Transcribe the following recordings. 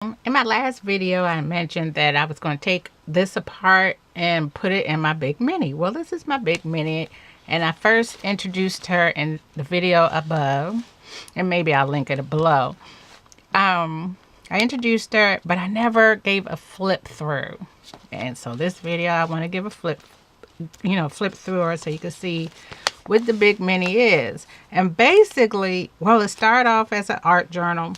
In my last video, I mentioned that I was going to take this apart and put it in my Big Mini. Well, this is my Big Mini, and I first introduced her in the video above, and maybe I'll link it below. I introduced her, but I never gave a flip through. And so this video, I want to give a flip through her so you can see what the Big Mini is. And basically, well, it started off as an art journal.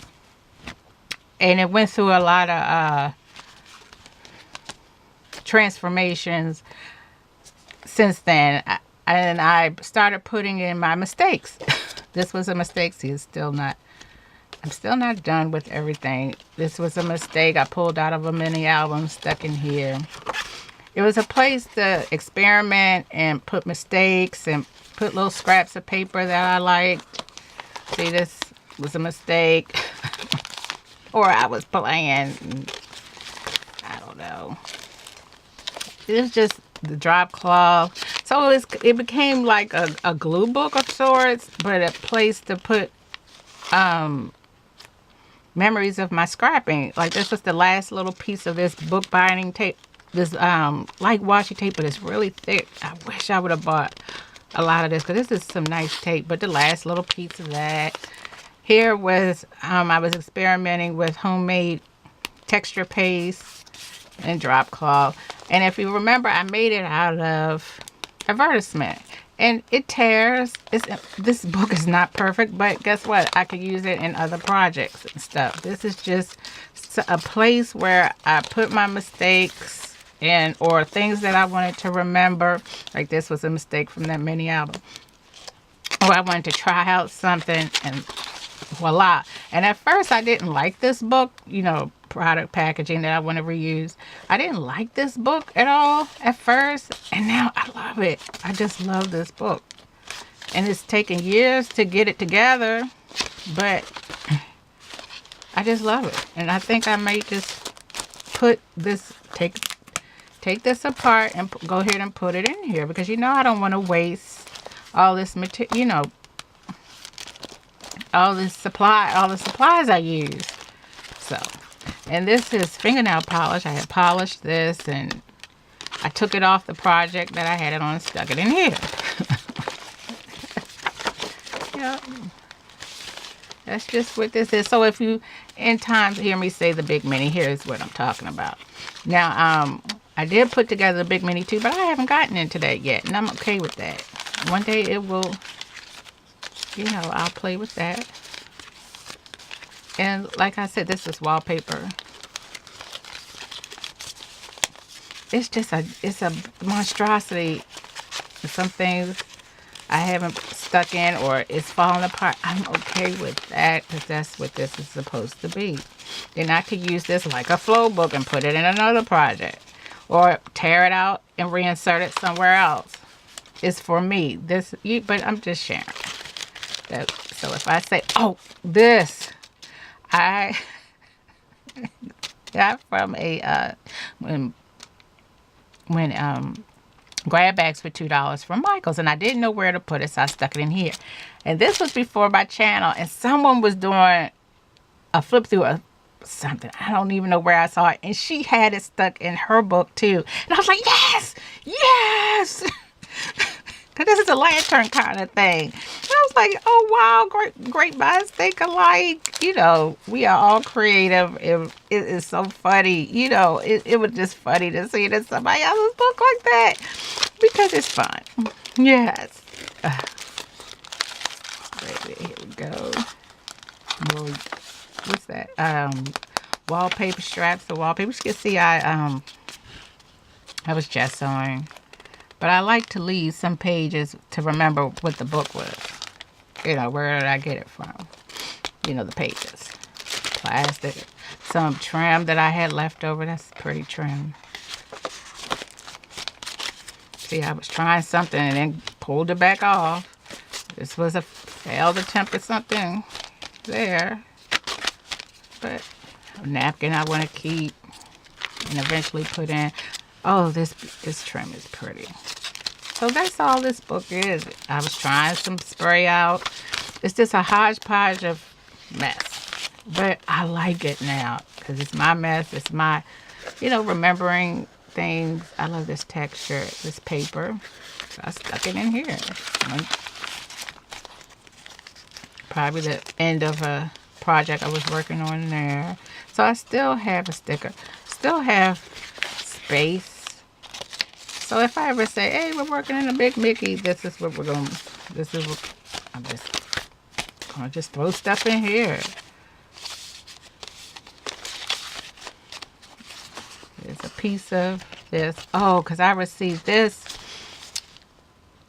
And it went through a lot of transformations since then. And I started putting in my mistakes. This was a mistake. See, I'm still not done with everything. This was a mistake I pulled out of a mini album, stuck in here. It was a place to experiment and put mistakes and put little scraps of paper that I liked. See, this was a mistake. Or I was playing, I don't know. It was just the drop cloth. So it became like a glue book of sorts, but a place to put memories of my scrapping. Like this was the last little piece of this book binding tape. This like washi tape, but it's really thick. I wish I would have bought a lot of this because this is some nice tape. But the last little piece of that. Here was, I was experimenting with homemade texture paste and drop cloth. And if you remember, I made it out of advertisement. And it tears. This book is not perfect, but guess what? I could use it in other projects and stuff. This is just a place where I put my mistakes in or things that I wanted to remember. Like this was a mistake from that mini album. Or I wanted to try out something and voila. And at first I didn't like this book, product packaging that I want to reuse. I didn't like this book at all at first, and now I love it. I just love this book. And it's taken years to get it together, but I just love it. And I think I may just put this, take this apart and go ahead and put it in here because I don't want to waste all this material, all the supplies I use. So, and this is fingernail polish. I had polished this and I took it off the project that I had it on and stuck it in here. That's just what this is. So if you in time hear me say the Big Mini, here's what I'm talking about. Now, I did put together the Big Mini too, but I haven't gotten into that yet, and I'm okay with that. One day it will, I'll play with that. And like I said, this is wallpaper. It's just it's a monstrosity. Some things I haven't stuck in or it's falling apart. I'm okay with that because that's what this is supposed to be. Then I could use this like a flow book and put it in another project. Or tear it out and reinsert it somewhere else. It's for me. But I'm just sharing. So if I say, oh, this, I got from a, when grab bags for $2 from Michael's, and I didn't know where to put it, so I stuck it in here. And this was before my channel, and someone was doing a flip through of something. I don't even know where I saw it, and she had it stuck in her book too. And I was like, yes, yes. Because this is a lantern kind of thing. And I was like, oh wow, great minds think alike. We are all creative. It is so funny. It was just funny to see it in somebody else's book like that. Because it's fun. Yes. Here we go. What's that? Wallpaper straps. The wallpaper. You can see I was gessoing. But I like to leave some pages to remember what the book was. Where did I get it from? The pages. Plastic. Some trim that I had left over. That's pretty trim. See, I was trying something and then pulled it back off. This was a failed attempt at something there. But a napkin I want to keep and eventually put in. Oh, this trim is pretty. So that's all this book is. I was trying some spray out. It's just a hodgepodge of mess. But I like it now. because it's my mess. It's my, you know, remembering things. I love this texture, this paper. So I stuck it in here. Probably the end of a project I was working on there. So I still have a sticker. Still have space. So if I ever say, hey, we're working in a big Mickey, this is what we're going to, this is what, I'm just going to just throw stuff in here. There's a piece of this. Oh, because I received this.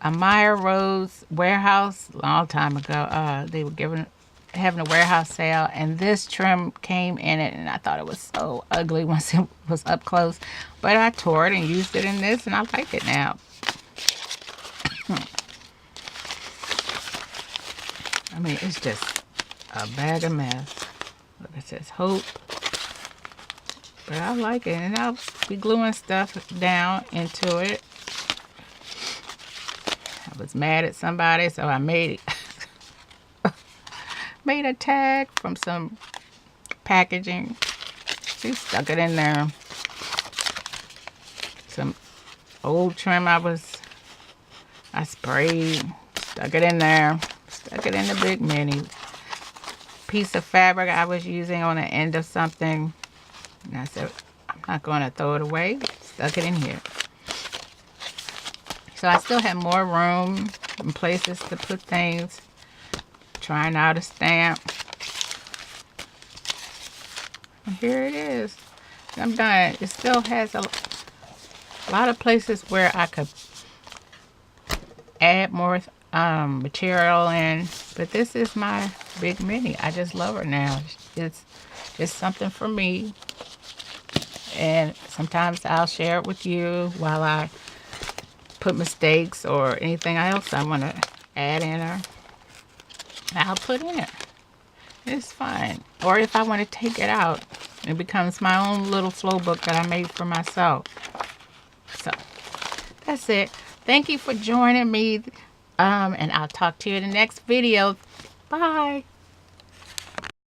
A Meyer Rose warehouse a long time ago. They were having a warehouse sale, and this trim came in it, and I thought it was so ugly once it was up close. But I tore it and used it in this, and I like it now. I mean, it's just a bag of mess. Look, it says hope. But I like it, and I'll be gluing stuff down into it. I was mad at somebody, so I made a tag from some packaging. She stuck it in there. Some old trim I sprayed, stuck it in there, stuck it in the big mini. Piece of fabric I was using on the end of something, and I said, I'm not going to throw it away. Stuck it in here. So I still have more room and places to put things. Trying out a stamp. And here it is. I'm done. It still has a lot of places where I could add more material in. But this is my big mini. I just love her now. It's just something for me. And sometimes I'll share it with you while I put mistakes or anything else I want to add in her. I'll put in it. It's fine. Or if I want to take it out, it becomes my own little flow book that I made for myself. So that's it. Thank you for joining me. And I'll talk to you in the next video. Bye.